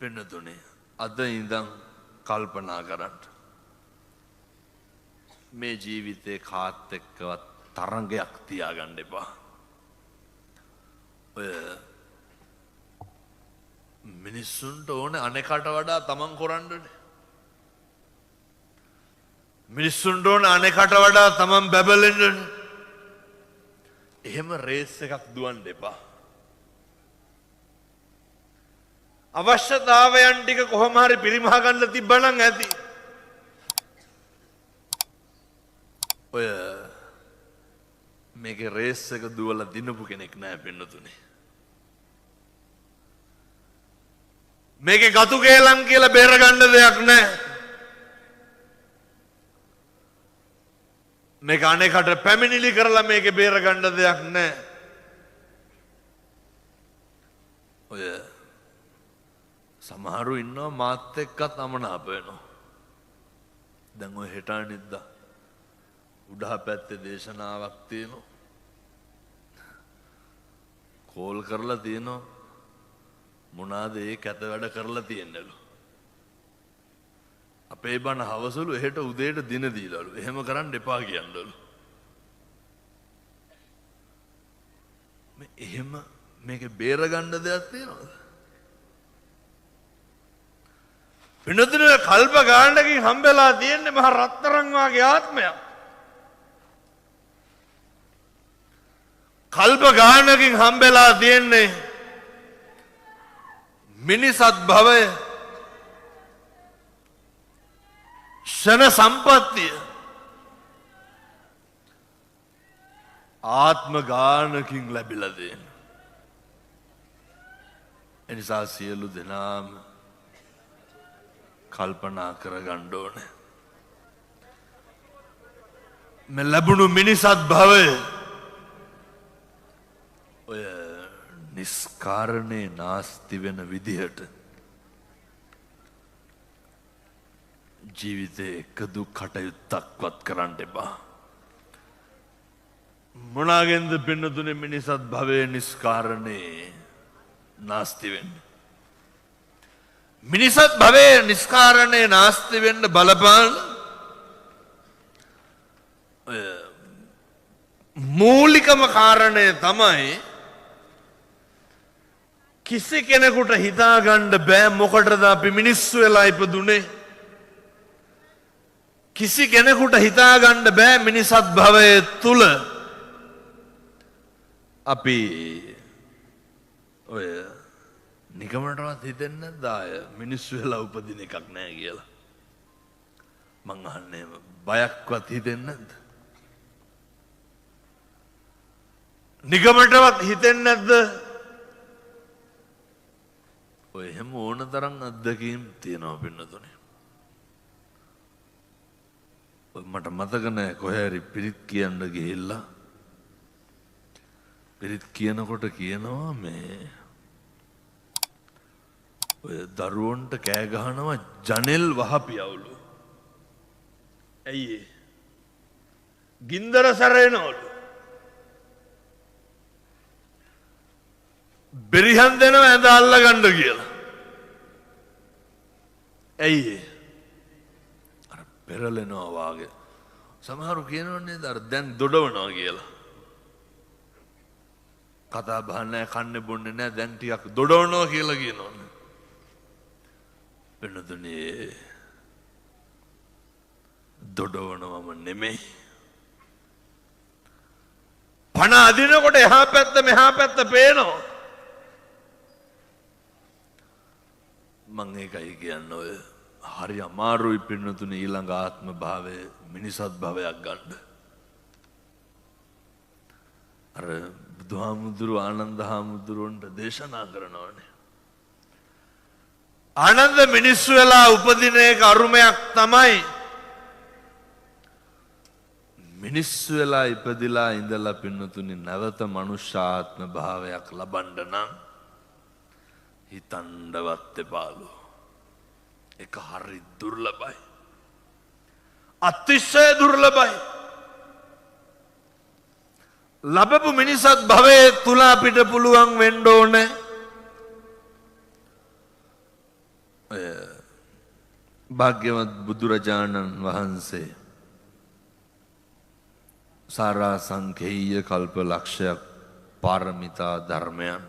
පින්නතුනේ අද ඉඳන් කල්පනා කරන්න මේ ජීවිතේ කාත් එක්කවත් තරංගයක් තියාගන්න එපා. ඔය මිනිස්සුන්ට ඕනේ අනෙකට වඩා තමන් කරන්නනේ. මිනිස්සුන්ට ඕනේ අනෙකට වඩා තමන් බබලෙන්නනේ. එහෙම රේස් එකක් දුවන්න එපා. අවශ්‍යතාවයන් ටික කොහොම හරි පිරිමහ ගන්න තිබ්බනම් ඇති. ඔය මේකේ රේස් එක දුවලා දිනපු කෙනෙක් නෑ පින්නතුනේ. මේකේ ගතු කේලම් කියලා බේර ගන්න දෙයක් නෑ. මේක අනේකට පැමිණිලි කරලා මේකේ බේර ගන්න දෙයක් නෑ. ඔය සමහරු ඉන්නවා මාත් එක්කත් අමනාප වෙනවා. දැන් ඔය හෙට අනිද්දා උඩහා පැත්තේ දේශනාවක් තියෙනවා. කෝල් කරලා තියෙනවා. මොනවාද ඒ කැත වැඩ කරලා තියෙන්නලු. අපේ බණ හවසලු එහෙට උදේට දින දීලාලු. එහෙම කරන්න එපා කියන්නලු. මේ එහෙම මේකේ බේර ගන්න දෙයක් තියෙනවද? වෙනතුනේ කල්ප ගානකින් හම්බෙලා තියෙන්නේ මහ රත්තරන් වාගේ ආත්මයක්. කල්ප ගානකින් හම්බෙලා තියෙන්නේ මිනිසත් භවය, ශන සම්පත්තිය, ආත්ම ගානකින් ලැබිලා තියෙන. එනිසා සියලු දෙනාම කල්පනා කරගන්න ඕනේ. මේ ලැබුණු මිනිසත් භවය ඔය නිස්කාරණේ නාස්ති වෙන විදිහට ජීවිතේ එකදු කටයුත්තක්වත් කරන්න එපා. මොනාගෙන්ද පින්නතුනේ මිනිසත් භවයේ නිස්කාරණේ නාස්ති වෙන්නේ? මිනිසත් භවයේ නිස්කාරණේ නාස්ති වෙන්න බලපාන මූලිකම කාරණය තමයි කිසි කෙනෙකුට හිතාගන්න බෑ මොකටද අපි මිනිස්සු වෙලා ඉපදුනේ. කිසි කෙනෙකුට හිතාගන්න බෑ මිනිසත් භවයේ තුල අපි ඔය නිකමටවත් හිතෙන්නේ නැද්ද ආය මිනිස්සු වෙලා උපදින එකක් නෑ කියලා? මං අහන්නේ බයක්වත් හිතෙන්නේ නැද්ද? නිකමටවත් හිතෙන්නේ නැද්ද? ඔය හැම ඕන තරම් අත්දැකීම් තියෙනවා පින්නතුනේ. ඔය මට මතක නෑ කොහේ හරි පිරිත් කියන්න ගිහිල්ලා පිරිත් කියනකොට කියනවා මේ ඔය දරුවන්ට කෑ ගහනවා ජනෙල් වහපියවලු. ඇයි ඒ? ගින්දර සැරෙනවලු. බෙරිහන් දෙනවා ඇඳ අල්ලගන්න කියලා. ඇයි ඒ? අර පෙරලෙනවා වාගේ. සමහරු කියනවනේ අර දැන් දොඩවනවා කියලා. කතා බහ නැහැ, කන්නේ බොන්නේ නැහැ, දැන් ටිකක් දොඩවනවා කියලා කියනවනේ. වෙනදුනේ දොඩවනවම නෙමෙයි. පණ අදිනකොට එහා පැත්ත මෙහා පැත්ත පේනවා. මං ඒකයි කියන්නේ ඔය හරි අමාරුයි පින්නතුනේ ඊළඟ ආත්ම භාවයේ මිනිසත් භවයක් ගන්න. අර බුදුහාමුදුරු ආනන්ද හාමුදුරුවන්ට දේශනා කරනවානේ. ආනන්ද මිනිස්සු වෙලා උපදින එක අරුමයක් තමයි. මිනිස්සු වෙලා ඉපදිලා ඉඳලා පින්නතුනේ නැවත මනුෂ්‍යාත්ම භාවයක් ලබන්න නම් හිතන්නවත් එපාලු. ඒක හරි දුර්ලභයි. අතිශය දුර්ලභයි. ලැබපු මිනිසත් භවයේ තුල අපිට පුළුවන් වෙන්න ඕනේ භාග්‍යවත් බුදුරජාණන් වහන්සේ සාරා සංඛේය කල්ප ලක්ෂයක් පාරමිතා ධර්මයන්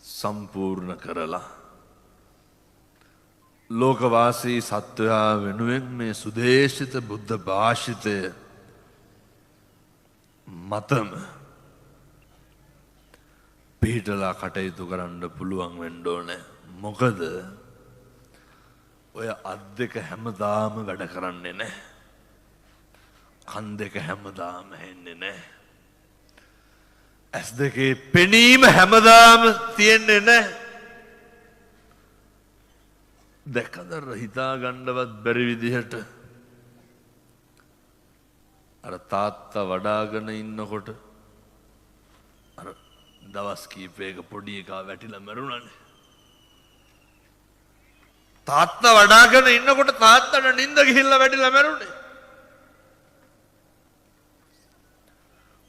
සම්පූර්ණ කරලා ලෝකවාසී සත්වයා වෙනුවෙන් මේ සුදේශිත බුද්ධ භාෂිතය මතම පිහිටලා කටයුතු කරන්න පුළුවන් වෙන්න ඕනේ. මොකද ඔය අත් දෙක හැමදාම වැඩ කරන්නේ නැහැ. කන් දෙක හැමදාම හෙන්නේ නැහැ. ඇස් දෙකේ පෙනීම හැමදාම තියෙන්නේ නැහැ. දැකද හිතා ගන්නවත් බැරි විදිහට අර තාත්තා වඩාගෙන ඉන්නකොට අර දවස් කීපයක පොඩි එකා වැටිලා මැරුණානේ. තාත්තා වඩාගෙන ඉන්නකොට තාත්තට නිින්ද ගිහිල්ලා වැටිලා මැරුණේ.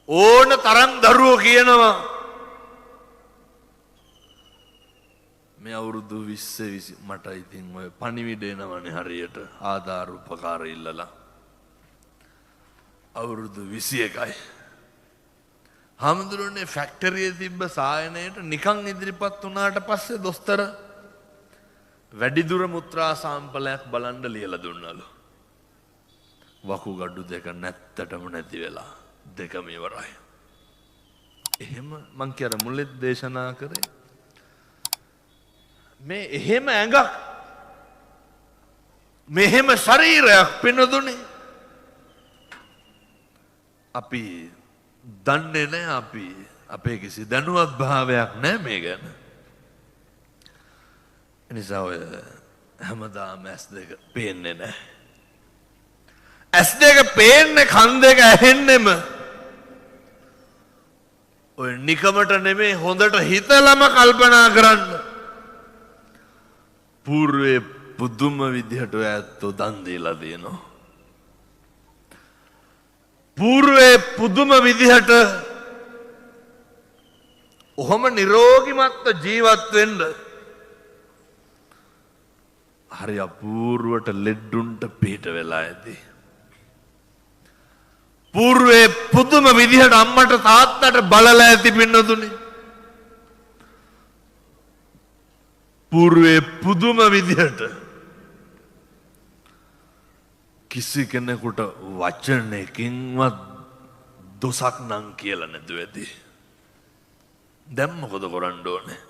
ඕන තරම් දරුවෝ කියනවා මේ අවුරුදු 20 මට ඉතින් ඔය පණිවිඩ එනවනේ හරියට ආධාර උපකාර ඉල්ලලා අවුරුදු 21යි. හාමුදුරනේ ෆැක්ටරියේ තිබ්බ සායනයට නිකන් ඉදිරිපත් වුණාට පස්සේ දොස්තර වැඩිදුර මුත්‍රා සාම්පලයක් බලන්න ලියලා දුන්නලු. වකුගඩු දෙක නැත්තටම නැති වෙලා දෙකම ඉවරයි. එහෙම මං කියර මුලෙත් දේශනා කරේ මේ එහෙම ඇඟක් මෙහෙම ශරීරයක් පෙනුදුනේ අපි දන්නේ නැහැ. අපි අපේ කිසි දැනුවත් භාවයක් නැහැ මේ ගැන. එනිසා ඔය හැමදාම ඇස් දෙක පේන්නේ නැහැ. ඇස් දෙක පේන්නේ කන් දෙක ඇහෙන්නෙම ඔය නිකමට නෙමේ හොඳට හිතලම කල්පනා කරන්න. పూర్වේ පුදුම විදිහට ඔය ඇත්තෝ දන් දීලා දෙනවා. పూర్වේ පුදුම විදිහට ඔහොම නිරෝගිමත්ව ජීවත් වෙන්න හරි අපූර්වට ලෙඩ්ඩුන්ට පිට වෙලා ඇති. పూర్වේ පුදුම විදිහට අම්මට තාත්තට බලලා ඇති පින්නතුනි. పూర్වේ පුදුම විදිහට කිසි කෙනෙකුට වචනයකින්වත් දොසක් නම් කියලා නැතුව ඇති. දැන් මොකද කරන්න ඕනේ?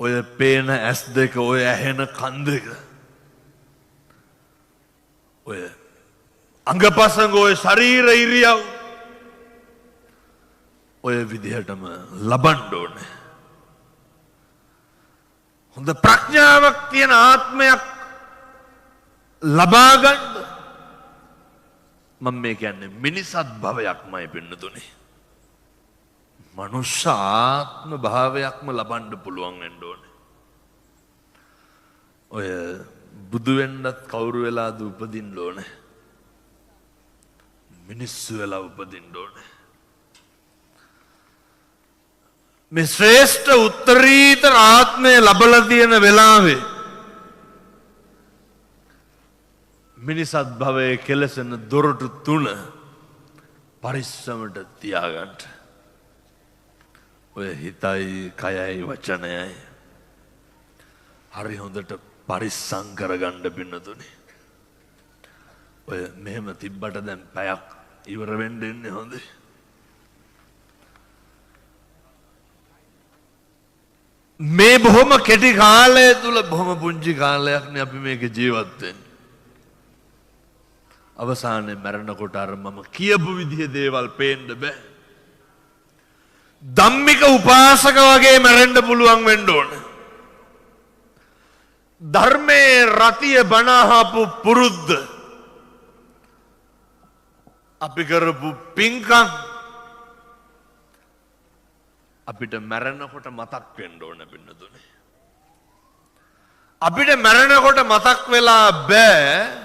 ඔය පේන ඇස් දෙක ඔය ඇහෙන කන් දෙක ඔය අංගපසංග ඔය ශරීර ඉරියව් ඔය විදිහටම ලබන්න ඕනේ. හොඳ ප්‍රඥාවක් තියෙන ආත්මයක් ලබා ගන්න මම මේ කියන්නේ මිනිසත් භවයක්මයි පින්නතුනේ. මනුෂ්‍ය ආත්ම භාවයක්ම ලබන්න පුළුවන් වෙන්න ඕනේ. ඔය බුදු වෙන්නත් කවුරු වෙලාද උපදින්න ඕනේ? මිනිස්සු වෙලා උපදින්න ඕනේ. මේ ශ්‍රේෂ්ඨ උත්තරීතර ආත්මය ලබලා තියෙන වෙලාවේ මිනිසත් භවයේ කෙලසෙන දොරටු 3 පරිස්සමට තියාගන්න. ඔය හිතයි කයයි වචනයයි හරි හොඳට පරිස්සම් කරගන්න පින්නතුනේ. ඔය මෙහෙම තිබ්බට දැන් පැයක් ඉවර වෙන්න ඉන්නේ හොඳේ. මේ බොහොම කෙටි කාලය තුල බොහොම පුංචි කාලයක්නේ අපි මේක ජීවත් වෙන්නේ. අවසානයේ මරණකොට අර මම කියපු විදිහේ දේවල් පේන්න බෑ. ධම්මික උපාසක වගේ මැරෙන්න පුළුවන් වෙන්න ඕන. ධර්මයේ රතිය බණහපු පුරුද්ද අපි කරපු පින්කම් අපිට මැරෙනකොට මතක් වෙන්න ඕන පින්නතුනේ. අපිට මැරෙනකොට මතක් වෙලා බෑ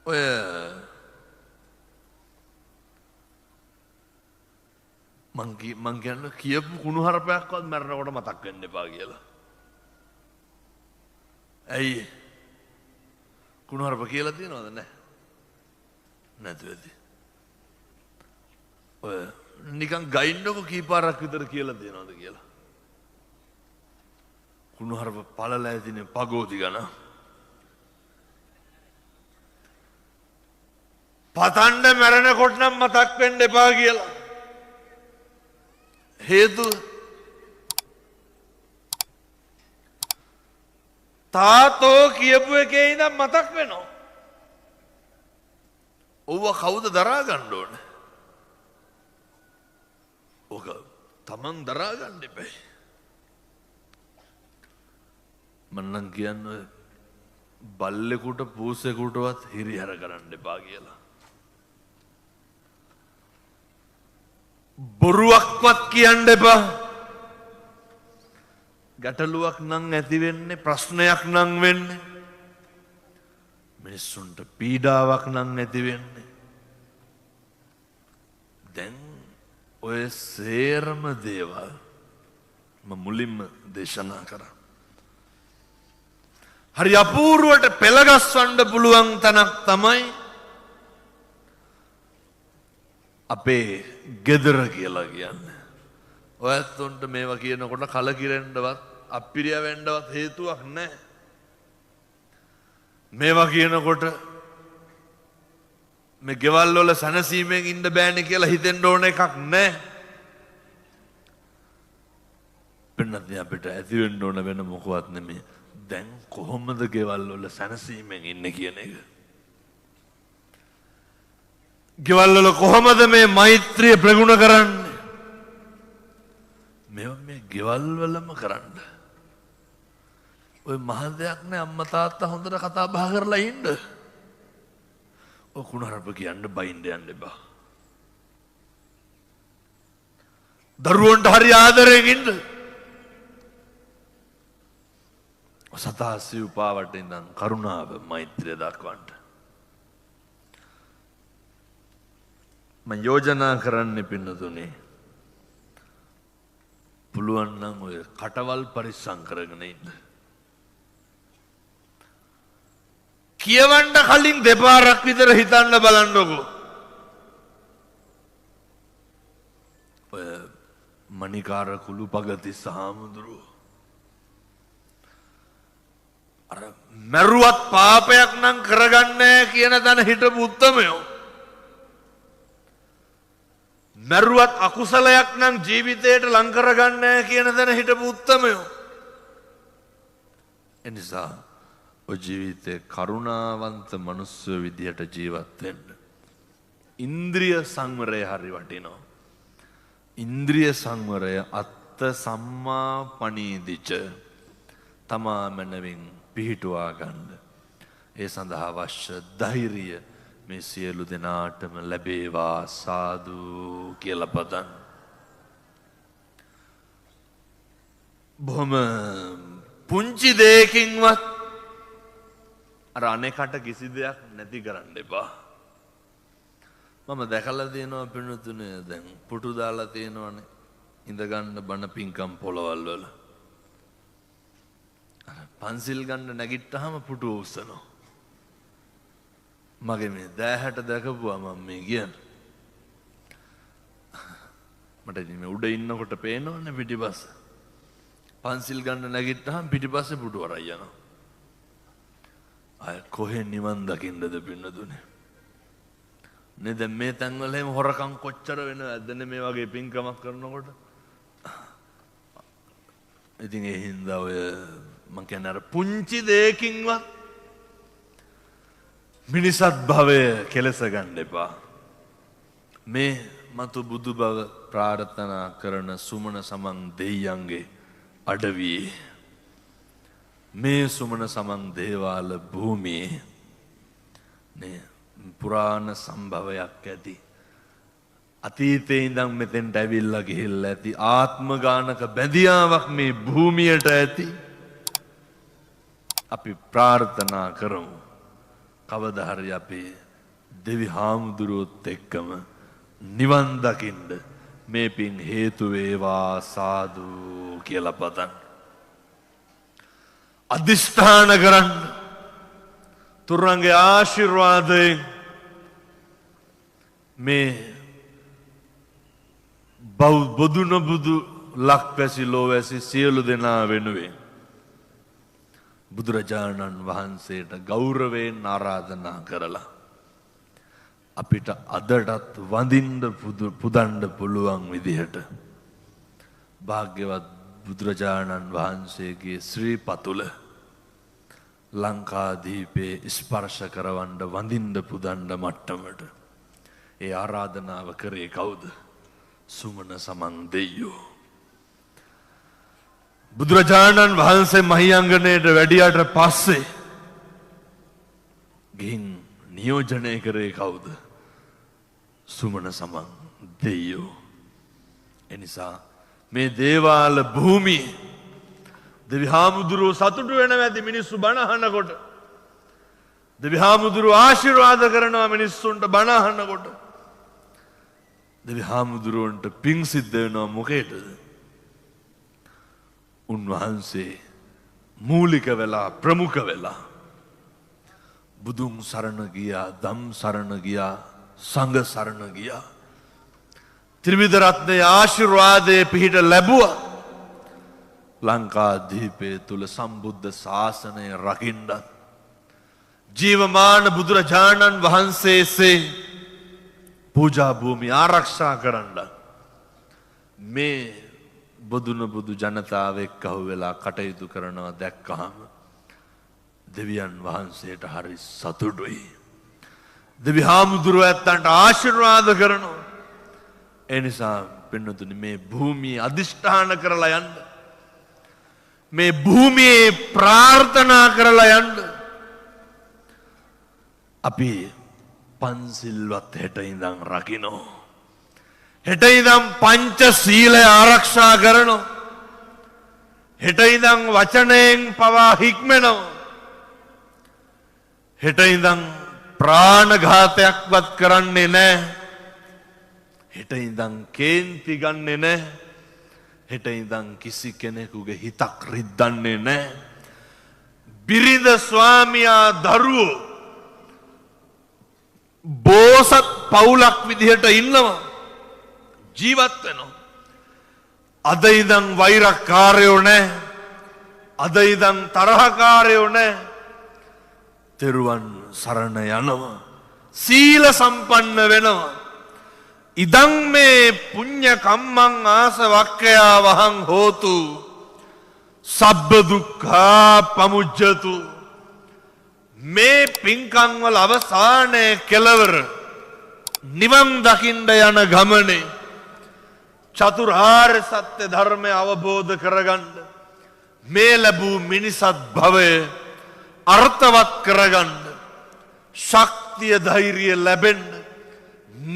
ඔය මං කියන්නේ කියපු කුණුහරුපයක්වත් මරනකොට මතක් වෙන්න එපා කියලා. ඇයි? කුණුහරුප කියලා තියෙනවද නැහැ? නැතුව ඇති. ඔය නිකන් ගයින්නකො කීපාරක් විතර කියලා තියෙනවද කියලා. කුණුහරුප පළලා ඇතිනේ පගෝති ගණ. පතන්ඩ මැරෙනකොට නම් මතක් වෙන්න එපා කියලා. හේතුව තාතෝ කියපු එකේ ඉඳන් මතක් වෙනවා. ඔව්ව කවුද දරා ගන්න ඕන? ඔක තමන් දරා ගන්න එපා. මන්නම් කියන්නේ බල්ලෙකුට පූසෙකුටවත් හිරිහැර කරන්න එපා කියලා. බොරුවක්වත් කියන්න එපා. ගැටලුවක් නම් ඇති වෙන්නේ, ප්‍රශ්නයක් නම් වෙන්නේ, මිනිස්සුන්ට පීඩාවක් නම් ඇති වෙන්නේ. දැන් ඔය සේරම දේවල් මම මුලින්ම දේශනා කරා. හරි අපූර්වට පෙළගස්වන්න පුළුවන් තැනක් තමයි අපේ ගෙදර කියලා කියන්නේ. ඔයත්තුන්ට මේවා කියනකොට කලකිරෙන්නවත් අපිරිය වෙන්නවත් හේතුවක් නැහැ. මේවා කියනකොට මේ ගෙවල් වල සනසීමෙන් ඉන්න බෑනේ කියලා හිතෙන්න ඕන එකක් නැහැ. පින්නත් අපිට ඇති වෙන්න ඕන වෙන මොකවත් නෙමෙයි. දැන් කොහොමද ගෙවල් වල සනසීමෙන් ඉන්නේ කියන එක. ගෙවල් වල කොහොමද මේ මෛත්‍රිය ප්‍රගුණ කරන්නේ? මේ ගෙවල් වලම කරන්න. ඔය මහ දෙයක් නෑ අම්මා තාත්තා හොඳට කතා බහ කරලා ඉන්න. ඔය කුණහරුප කියන්න බයින්ද යන්න එපා. දරුවන්ට හරි ආදරයෙන් ඉන්න. සතා සිව්පාවට ඉඳන් කරුණාව මෛත්‍රිය දක්වන්න. මම යෝජනා කරන්නේ පින්නතුනේ පුළුවන් නම් ඔය කටවල් පරිස්සම් කරගෙන ඉන්න. කියවන්න කලින් දෙපාරක් විතර හිතන්න බලන්නකෝ. ඔය මණිකාර කුළුපගති සාමුදුරුවෝ අර මරුවත් පාපයක් නම් කරගන්නේ කියන තැන හිටපු උත්තමයෝ. මරුවත් අකුසලයක් නම් ජීවිතයට ලං කරගන්නේ කියන තැන හිටපු උත්තමයෝ. එනිසා ඔය ජීවිතේ කරුණාවන්ත මනුස්ස විදියට ජීවත් වෙන්න. ඉන්ද්‍රිය සංවරය හරි වටිනවා. ඉන්ද්‍රිය සංවරය අත්ත සම්මා පණීදිච තමා මනවින් පිහිටුවා ගන්න. ඒ සඳහා අවශ්‍ය ධෛර්යය මේ සියලු දෙනාටම ලැබේවා සාදු කියලා පතන්. බොහොම පුංචි දෙයකින්වත් අර අනෙකට කිසි දෙයක් නැති කරන්න එපා. මම දැකලා තියෙනවා පින්නතුනේ දැන් පුටු දාලා තියෙනවනේ ඉඳගන්න බණ පිංකම් පොළවල් වල. පන්සිල් ගන්න නැගිට්ටාම පුටුව උස්සනවා. මගේ මේ දෑහැට දැකපුවා මම මේ කියන්නේ. මට ඉතින් මේ උඩ ඉන්නකොට පේනවනේ පිටිපස්ස. පන්සිල් ගන්න නැගිට්ටාම පිටිපස්සේ පුටුව අරන් යනවා. අය කොහෙන් නිවන් දකින්නද පින්නතුනේ? නේ දැන් මේ තැන්වල එහෙම හොරකම් කොච්චර වෙනවද මේ වගේ පින්කමක් කරනකොට? ඉතින් ඒ හින්දා ඔය මං කියන්නේ අර පුංචි දෙයකින්වත් මිනිසත් භවය කෙලස ගන්න එපා. මේ මතු බුදු බව ප්‍රාර්ථනා කරන සුමන සමන් දෙයියන්ගේ අඩවියේ මේ සුමන සමන් දේවාල භූමියේ නේ පුරාණ සම්භවයක් ඇති. අතීතේ ඉඳන් මෙතෙන්ට ඇවිල්ලා ගිහිල්ලා ඇති ආත්ම ගානක බැඳියාවක් මේ භූමියට ඇති. අපි ප්‍රාර්ථනා කරමු කවදා හරි අපේ දෙවි හාමුදුරුවොත් එක්කම නිවන් දකින්න මේ පින් හේතු වේවා සාදු කියලා පතන්න. අධිෂ්ඨාන කරන්න. තුරුවන්ගේ ආශිර්වාදයෙන් මේ බොදු නොබුදු ලක්වැසි ලෝවැසි සියලු දෙනා වෙනුවෙන් බුදුරජාණන් වහන්සේට ගෞරවයෙන් ආරාධනා කරලා අපිට අදටත් වඳින්න පුදන්න පුළුවන් විදිහට භාග්‍යවත් බුදුරජාණන් වහන්සේගේ ශ්‍රී පතුල ලංකාදීපේ ස්පර්ශ කරවන්න වඳින්න පුදන්න මට්ටමට ඒ ආරාධනාව කරේ කවුද? සුමන සමන් දෙයියෝ. බුදුරජාණන් වහන්සේ මහියංගනයට වැඩියට පස්සේ ගිහින් නියෝජනය කරේ කවුද? සුමන සමන් දෙයියෝ. එනිසා මේ දේවාල භූමියේ දෙවි හාමුදුරුවෝ සතුටු වෙනවා ඇති මිනිස්සු බණ අහනකොට. දෙවි හාමුදුරුවෝ ආශිර්වාද කරනවා මිනිස්සුන්ට බණ අහනකොට. දෙවි හාමුදුරුවන්ට පිං සිද්ධ වෙනවා මොකේද? උන්වහන්සේ මූලික වෙලා ප්‍රමුඛ වෙලා බුදුන් සරණ ගියා, ධම් සරණ ගියා, සංඝ සරණ ගියා. ත්‍රිවිධ රත්නයේ ආශිර්වාදයේ පිහිට ලැබුවා. ලංකාදීපේ තුල සම්බුද්ධ ශාසනය රකින්නත් ජීවමාන බුදුරජාණන් වහන්සේසේ පූජා භූමි ආරක්ෂා කරන්න මේ බුදුන බුදු ජනතාව එක්කහුව වෙලා කටයුතු කරනවා දැක්කහම දෙවියන් වහන්සේට හරි සතුටුයි. දෙවි හාමුදුරුවෝ ඇත්තන්ට ආශිර්වාද කරනවා. ඒ නිසා පින්නතුනි මේ භූමිය අධිෂ්ඨාන කරලා යන්න. මේ භූමියේ ප්‍රාර්ථනා කරලා යන්න. අපි පන්සිල්වත් හෙට ඉඳන් රකින්නෝ. හෙට ඉඳන් පංච සීලය ආරක්ෂා කරනවා. හෙට ඉඳන් වචනයෙන් පවා හික්මෙනවා. හෙට ඉඳන් ප්‍රාණඝාතයක්වත් කරන්නේ නැහැ. හෙට ඉඳන් කේන්ති ගන්නෙ නැහැ. හෙට ඉඳන් කිසි කෙනෙකුගේ හිතක් රිද්දන්නේ නැහැ. බිරිඳ ස්වාමියා දරුවෝ බෝසත් පවුලක් විදිහට ඉන්නවා. ජීවත් වෙනවා. අද ඉඳන් වෛරකාරයෝ නැහැ. අද ඉඳන් තරහකාරයෝ නැහැ. තෙරුවන් සරණ යනවා. සීල සම්පන්න වෙනවා. ඉදං මේ පුඤ්ඤ කම්මං ආසවක්ඛයා වහං හෝතු සබ්බ දුක්ඛා පමුජ්ජතු. මේ පින්කම් වල අවසානයේ කෙලවර නිවන් දකින්න යන ගමනේ චතුරාර්ය සත්‍ය ධර්මය අවබෝධ කරගන්න මේ ලැබූ මිනිසත් භවය අර්ථවත් කරගන්න ශක්තිය ධෛර්යය ලැබෙන්න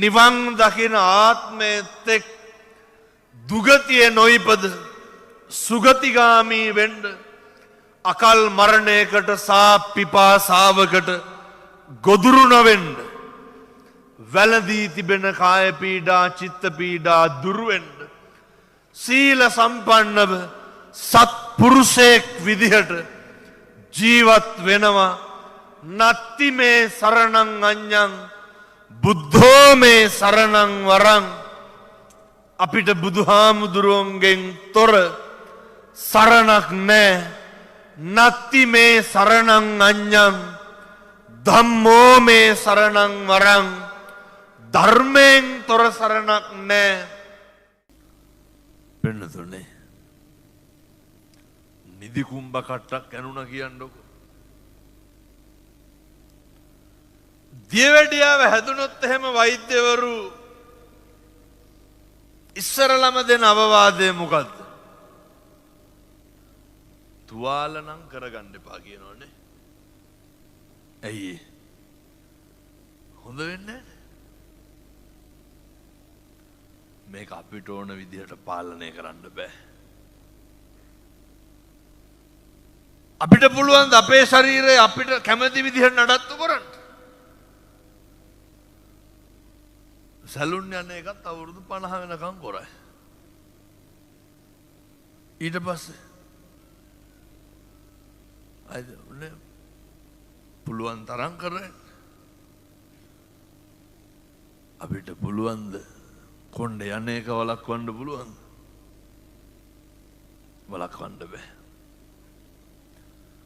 නිවන් දකින ආත්මයේත් එක් දුගතිය නොයිපද සුගතිගාමී වෙන්න අකල් මරණයකට සා පිපාසාවකට ගොදුරු නොවෙන්න වැළඳී තිබෙන කාය පීඩා චිත්ත පීඩා දුරු වෙන්න සීල සම්පන්නව සත්පුරුෂයෙක් විදිහට ජීවත් වෙනවා. නත්ති මේ සරණං අඤ්ඤං බුද්ධෝ මේ සරණං වරං. අපිට බුදුහාමුදුරුවන්ගෙන් තොර සරණක් නැහැ. නත්ති මේ සරණං අඤ්ඤං ධම්මෝ මේ සරණං වරං. ධර්මයෙන් තොර සරණක් නැහැ. පෙන්නතුනේ නිදි කුම්භ කට්ටක් ඇනුණා කියන්නකො. දියවැඩියාව හැදුනොත් එහෙම වෛද්‍යවරු ඉස්සරළම දෙන අවවාදය මොකද්ද? තුවාල නම් කරගන්න එපා කියනවනේ. ඇයි? හොඳ වෙන්නේ නැහැ. මේක අපිට ඕන විදිහට පාලනය කරන්න බෑ. අපිට පුළුවන් ද අපේ ශරීරය අපිට කැමති විදිහට නඩත්තු කරන්න? සැලුන් යන එකත් අවුරුදු 50 වෙනකම් කරයි. ඊට පස්සේ අද පුළුවන් තරම් කරන්නේ. අපිට පුළුවන්ද කොණ්ඩේ යන එක වළක්වන්න පුළුවන්ද? වළක්වන්න බෑ.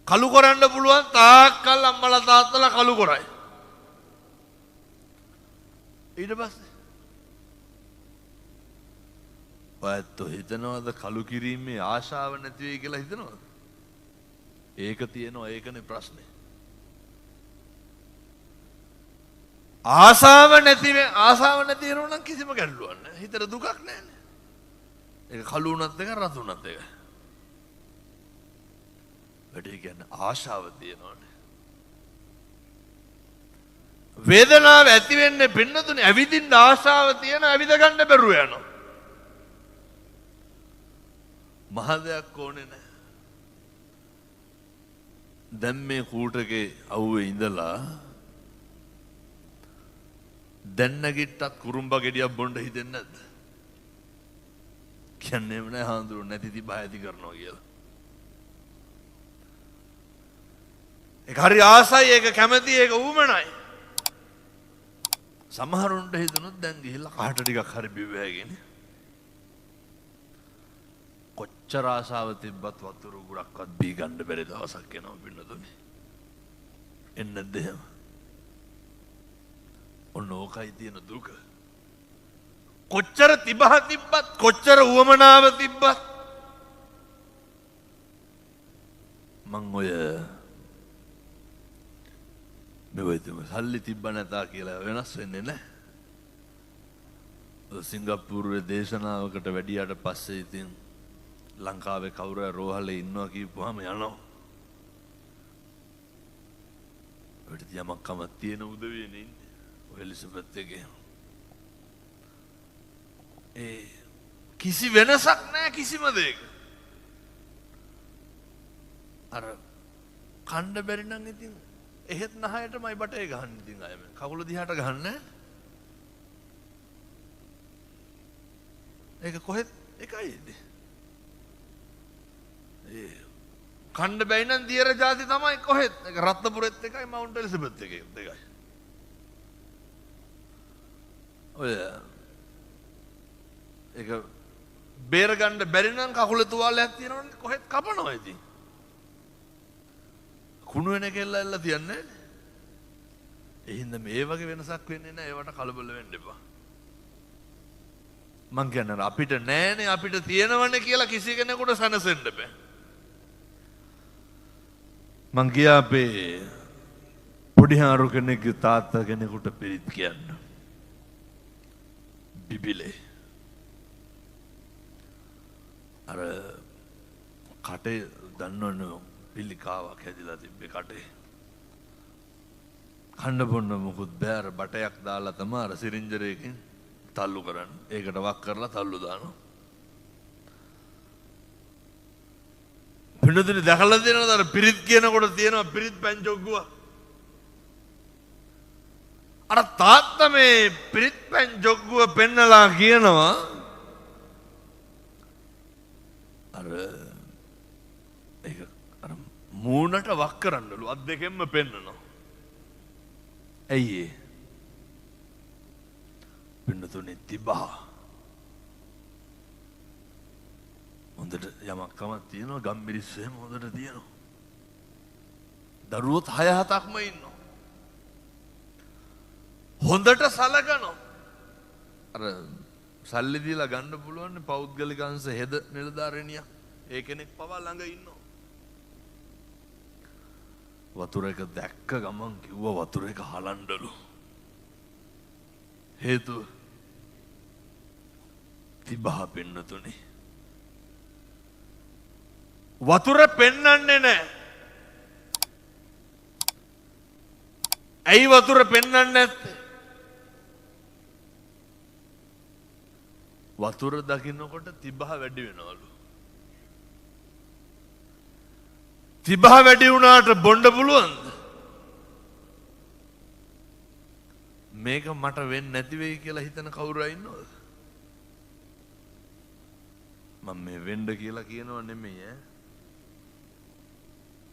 කළු කරන්න පුළුවන් තාක්කල් අම්මලා තාත්තලා කළු කරයි. ඊට පස්සේ ඔයත් හිතනවද කළු කිරීමේ ආශාව නැති වෙයි කියලා හිතනවද? ඒක තියෙනවා, ඒකනේ ප්‍රශ්නේ. ආශාව නැති වෙනවා නම් කිසිම ගැටලුවක් නැහැ. හිතට දුකක් නැහැනේ. ඒක කළු උනත් එක රතු උනත් එක. වැඩි කියන්නේ ආශාව තියෙනවනේ. වේදනාව ඇති වෙන්නේ පින්නතුනේ ඇවිදින්න ආශාව තියෙන ඇවිද ගන්න බැරුව යනවා. මහ දෙයක් ඕනේ නැහැ. දැන් මේ කූටගේ අවුවේ ඉඳලා දැන් නැගිට්ටත් කුරුම්බා ගෙඩියක් බොන්න හිතෙන්නේ නැද්ද? කියන්නේ නෑ හාඳුරු නැති තිබා ඇති කරනවා කියලා. ඒක හරි ආසයි, ඒක කැමැති, ඒක ඌමනයි. සමහරුන්ට හිතනොත් දැන් ගිහිල්ලා කහට ටිකක් හරි බිව්වෑගෙන කොච්චර ආසාව තිබ්බත් වතුර උගුරක්වත් බී ගන්න බැරි දවසක් එනවා පින්නතුනේ. එන්නේ නැද්ද එහෙම? ඔන්න ඕකයි තියෙන දුක. කොච්චර තිබහ තිබ්බත්, කොච්චර උවමනාව තිබ්බත් මං ඔය මෙවයිතුම සල්ලි තිබ්බ නැතා කියලා වෙනස් වෙන්නේ නැහැ. සිංගප්පූරුවේ දේශනාවකට වැඩියට පස්සේ ඉතින් ලංකාවේ කවුරු හරි රෝහලේ ඉන්නවා කියපුවාම යනවා. ඔයිට යමක් කමක් තියෙන උදවියනේ ඉන්නේ. ඔය එලිසබෙත් එකේ. කිසි වෙනසක් නැහැ කිසිම දෙයක. අර කණ්ඩ බැරි නම් ඉතින් එහෙත් නහයටමයි බටේ ගහන්න ඉතින් අයම. කකුල දිහාට ගහන්නේ. ඒක කොහෙත් එකයිද? කණ්ඩ බැයි නම් දියර ජාති තමයි කොහෙත්. ඒක රත්නපුරෙත් එකයි මවුන්ට් එලිසබෙත් එකේ දෙකයි. ඔය ඒක බේර ගන්න බැරි නම් කකුල තුවාලයක් තියෙනවනේ කොහෙත් කපනවා ඉතින්. කුණු වෙන කෙල්ල එල්ල තියන්නේ. ඒ හින්දා මේ වගේ වෙනසක් වෙන්නේ නැහැ. ඒවට කලබල වෙන්න එපා. මං කියන්නේ අපිට නෑනේ, අපිට තියෙනවනේ කියලා කිසි කෙනෙකුට සැනසෙන්න බෑ. මං ගියා අපේ පොඩි හාරු කෙනෙක්ගේ තාත්තා කෙනෙකුට පිරිත් කියන්න. බිබිලේ අර කටේ දන්නවනේ පිළිකාවක් හැදිලා තිබ්බේ කටේ. කන්න බොන්න මොකුත් බෑ. අර බටයක් දාලා තමයි අර සිරින්ජරයකින් තල්ලු කරන්නේ. ඒකට වක් කරලා තල්ලු දානවා. පින්නතුනේ දැකලා තියෙනවද අර පිරිත් කියනකොට තියෙනවා පිරිත් පැන් ජොග්ගුව. අර තාත්තා මේ පිරිත් පැන් ජොග්ගුව පෙන්නලා කියනවා අර ඒක අර මූණට වක් කරන්නලු අත් දෙකෙන්ම පෙන්නනවා. ඇයි ඒ? පින්නතුනේ තිබහ. හොඳට යමක් කමක් තියෙනවා, ගම්මිරිස් එහෙම හොඳට තියෙනවා. දරුවොත් 6-7ක්ම ඉන්නවා. හොඳට සලකනවා. අර සල්ලි දීලා ගන්න පුළුවන් පෞද්ගලික අංශ හෙද නිලධාරිනියක්. ඒ කෙනෙක් පවා ළඟ ඉන්නවා. වතුර එක දැක්ක ගමන් කිව්වා වතුර එක හලන්නලු. හේතුව තිබහ පින්නතුනේ. වතුර පෙන්නන්නේ නැහැ. ඇයි වතුර පෙන්නන්නේ නැත්තේ? වතුර දකින්නකොට තිබහ වැඩි වෙනවලු. තිබහ වැඩි වුණාට බොන්න පුළුවන්ද? මේක මට වෙන්නේ නැති වෙයි කියලා හිතන කවුරු ඉන්නවද? මම මේ වෙන්න කියලා කියනව නෙමෙයි ඈ.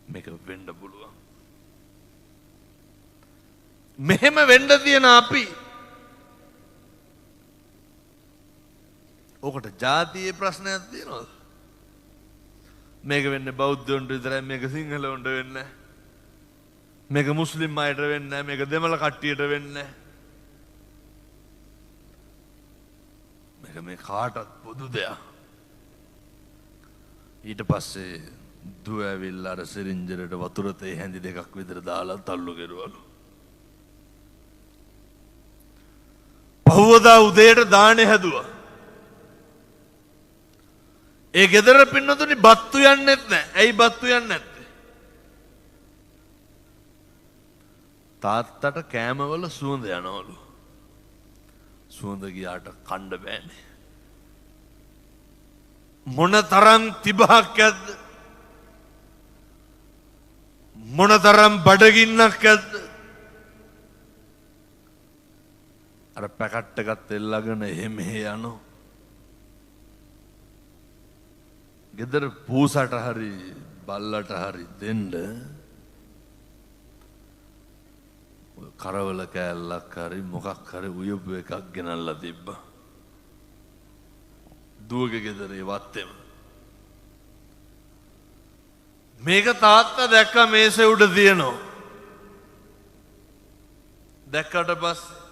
මේක වෙන්න පුළුවන්. මෙහෙම වෙන්න තියෙන අපි ඔකට ජාතියේ ප්‍රශ්නයක් තියෙනවද? මේක වෙන්නේ බෞද්ධයන්ට විතරයි, මේක සිංහලවන්ට වෙන්නේ නැහැ. මේක මුස්ලිම් අයට වෙන්නේ නැහැ, මේක දෙමළ කට්ටියට වෙන්නේ නැහැ. මේක මේ කාටත් පොදු දෙයක්. ඊට පස්සේ දුව ඇවිල්ලා අර සිරින්ජරේට වතුර තේ හැඳි දෙකක් විතර දාලා තල්ලු කෙරුවලු. පහුවදා උදේට දානේ හැදුවා. ඒ ගෙදර පින්නතුනි බත්තු යන්නෙත් නැහැ. ඇයි බත්තු යන්නේ නැත්තේ? තාත්තට කෑමවල සුවඳ යනවලු. සුවඳ ගියාට කන්න බෑනේ. මොන තරම් තිබහක් ඇද්ද? මොන තරම් බඩගින්නක් ඇද්ද? අර පැකට් එකත් එල්ලගෙන එහෙම යනෝ. ගෙදර පූසට හරි බල්ලට හරි දෙන්න කරවල කෑල්ලක් හරි මොකක් හරි උයපු එකක් ගෙනල්ලා තිබ්බා. දුවගේ ගෙදරේ වත්තෙම. මේක තාත්තා දැක්ක මේසේ උඩ තියෙනවා. දැක්කට පස්සේ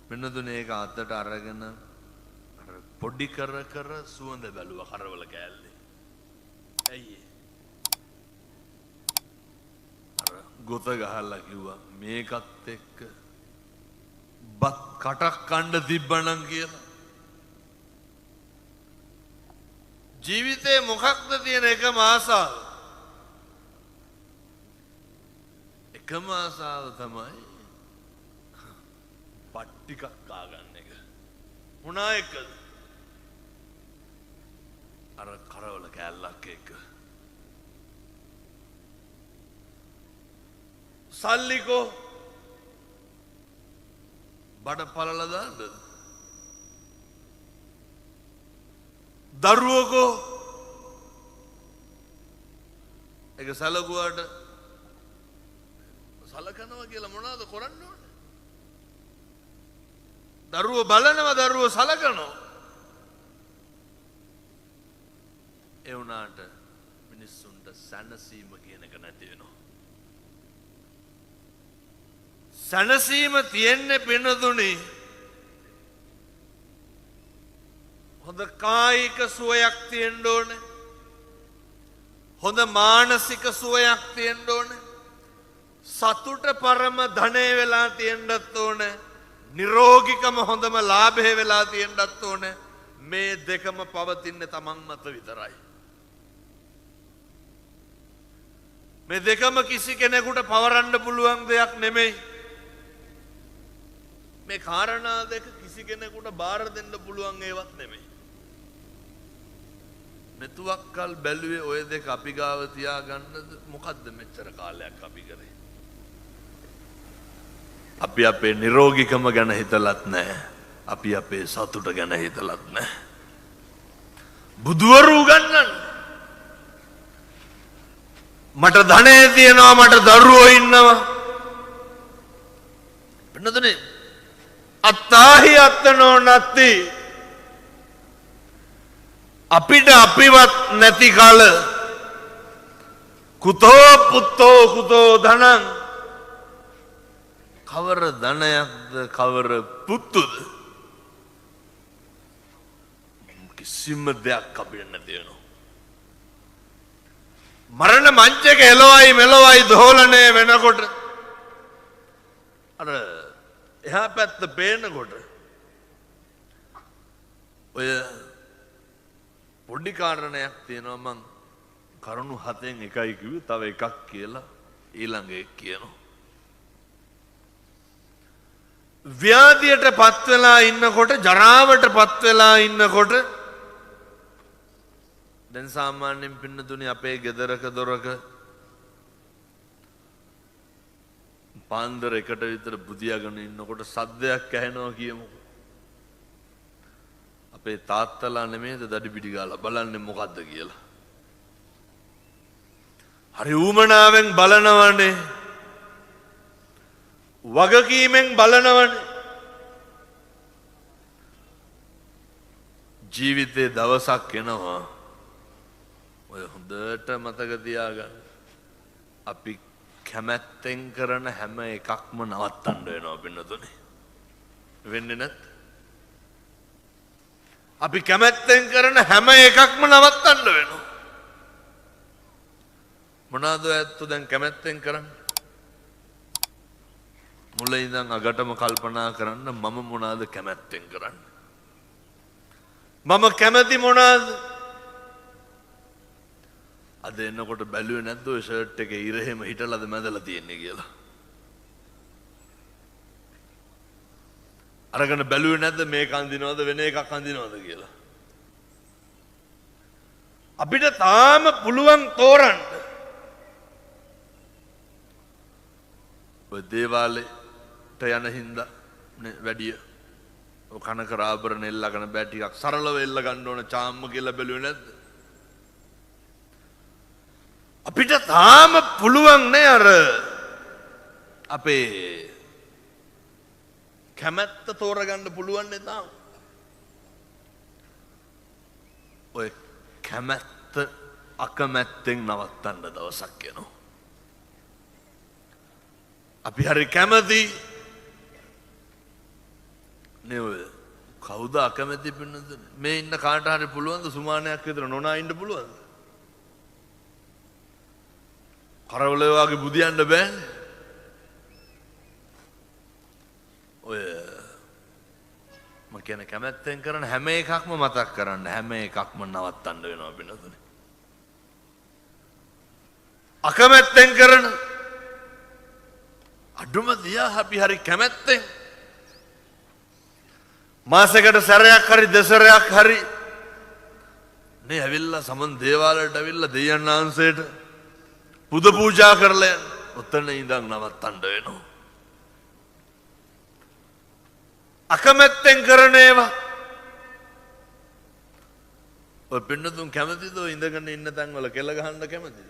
මෙන්නතුනේ ඒක අතට අරගෙන පොඩි කර කර සුවඳ බැලුවා කරවල කෑල්ලේ. ඇයි අර ගොත ගහලා කිව්වා මේකත් එක්ක බත් කටක් කන්න තිබ්බනම් කියලා. ජීවිතේ මොකක්ද තියෙන එකම ආසාව? එකම ආසාව තමයි බත් ටිකක් කාගන්න එක. මොනා එකද? අර කරවල කෑල්ලක් එක්ක. සල්ලිකෝ බඩ පළල දාන්නද? දරුවකෝ ඒක සලකුවාට සලකනවා කියලා මොනවද කරන්න ඕනේ? දරුවෝ බලනවා, දරුවෝ සලකනවා. ඒ වුණාට මිනිස්සුන්ට සැනසීම කියන එක නැති වෙනවා. සැනසීම තියෙන්නේ පිනදුනේ හොඳ කායික සුවයක් තියෙන්න ඕනේ. හොඳ මානසික සුවයක් තියෙන්න ඕනේ. සතුට පරම ධනය වෙලා තියෙන්නත් ඕනේ. නිරෝගිකම හොඳම ලාභය වෙලා තියෙන්නත් ඕනේ. මේ දෙකම පවතින්නේ තමන් මත විතරයි. මේ දෙකම කිසි කෙනෙකුට පවරන්න පුළුවන් දෙයක් නෙමෙයි. මේ කාරණා දෙක කිසි කෙනෙකුට බාර දෙන්න පුළුවන් ඒවත් නෙමෙයි. මෙතුවක් කල් බැලුවේ ඔය දෙක අපි ගාව තියාගන්නද? මොකද්ද මෙච්චර කාලයක් අපි කරේ? අපි අපේ නිරෝගිකම ගැන හිතලත් නැහැ. අපි අපේ සතුට ගැන හිතලත් නැහැ. බුදුවරු උගන්වන්නේ මට ධනෙ තියෙනවා, මට දරුවෝ ඉන්නවා. පින්නතුනේ අත්තාහි අත්තනෝ නැති අපිට අපිවත් නැති කල කුතෝ පුත්තෝ කුතෝ ධනං කවර ධනයක්ද කවර පුත්තුද? කිසිම දෙයක් අපිට නැති වෙනවා. මරණ මංචක එළවයි මෙලවයි දෝලණය වෙනකොට අර එහා පැත්ත පේනකොට ඔය පොඩි කාරණයක් තියෙනවා. මං කරුණු 7න් එකයි කිව්වේ, තව එකක් කියලා ඊළඟ එක කියනවා. ව්‍යාධියට පත් වෙලා ඉන්නකොට, ජරාවට පත් වෙලා ඉන්නකොට දැන් සාමාන්‍යයෙන් පින්නතුනේ අපේ ගෙදරක දොරක පාන්දර එකට විතර බුදියාගෙන ඉන්නකොට සද්දයක් ඇහෙනවා කියමු. අපේ තාත්තලා නෙමෙයිද දඩි පිටි ගාලා බලන්නේ මොකද්ද කියලා. හරි ඌමනාවෙන් බලනවනේ. වගකීමෙන් බලනවනේ. ජීවිතේ දවසක් එනවා. ඔය හොඳට මතක තියාගන්න. අපි කැමැත්තෙන් කරන හැම එකක්ම නවත්තන්න වෙනවා පින්නතුනේ. වෙන්නේ නැත්? අපි කැමැත්තෙන් කරන හැම එකක්ම නවත්තන්න වෙනවා. මොනවාද ඇත්ත දැන් කැමැත්තෙන් කරන්නේ? මුල ඉඳන් අගටම කල්පනා කරන්න මම මොනවාද කැමැත්තෙන් කරන්නේ? මම කැමති මොනවාද? අද එන්නකොට බැලුවේ නැද්ද ඔය ෂර්ට් එකේ ඉර එහෙම හිටලාද මැදලා තියෙන්නේ කියලා? අරගෙන බැලුවේ නැද්ද මේක අඳිනවද වෙන එකක් අඳිනවද කියලා? අපිට තාම පුළුවන් තෝරන්න. ඔය දේවාලයට යන හින්දා වැඩිය ඔය කනක රාබරණ එල්ලගෙන බෑ ටිකක් සරලව එල්ල ගන්න ඕන චාම්ම කියලා බැලුවේ නැද්ද? අපිට තාම පුළුවන් නේ අර අපේ කැමැත්ත තෝරගන්න පුළුවන් නේ තාම. ඔය කැමැත්ත අකමැත්තෙන් නවත්තන්න දවසක් එනවා. අපි හරි කැමති නේ ඔය කවුද අකමැති පින්නද? මේ ඉන්න කාට හරි පුළුවන්ද සුමානයක් විතර නොනා ඉන්න පුළුවන්ද? කරවලේ වගේ බුදියන්න බෑනේ. ඔය මම කියන කැමැත්තෙන් කරන හැම එකක්ම මතක් කරන්න හැම එකක්ම නවත්තන්න වෙනවා පින්නතුනේ. අකමැත්තෙන් කරන අඩුම දියා අපි හරි කැමැත්තෙන් මාසෙකට සැරයක් හරි දෙසරයක් හරි නේ ඇවිල්ලා සමන් දේවාලයට ඇවිල්ලා දෙයයන් වහන්සේට පුද පූජා කරලා යන්න. ඔතන ඉඳන් නවත්තන්න වෙනවා. අකමැත්තෙන් කරන ඒවා ඔය පින්නතුන් කැමතිද ඔය ඉඳගෙන ඉන්න තැන්වල කෙල ගහන්න කැමතිද?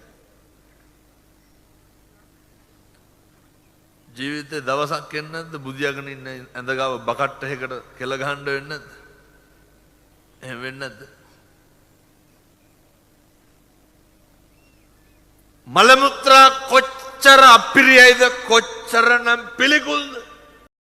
ජීවිතේ දවසක් එන්නේ නැද්ද බුදියාගෙන ඉන්න ඇඳ ගාව බකට් එකකට කෙල ගහන්න වෙන්නේ නැද්ද? එහෙම වෙන්නේ නැද්ද? මල මුත්‍රා කොච්චර අපිරියයිද කොච්චරනම් පිළිකුල්ද?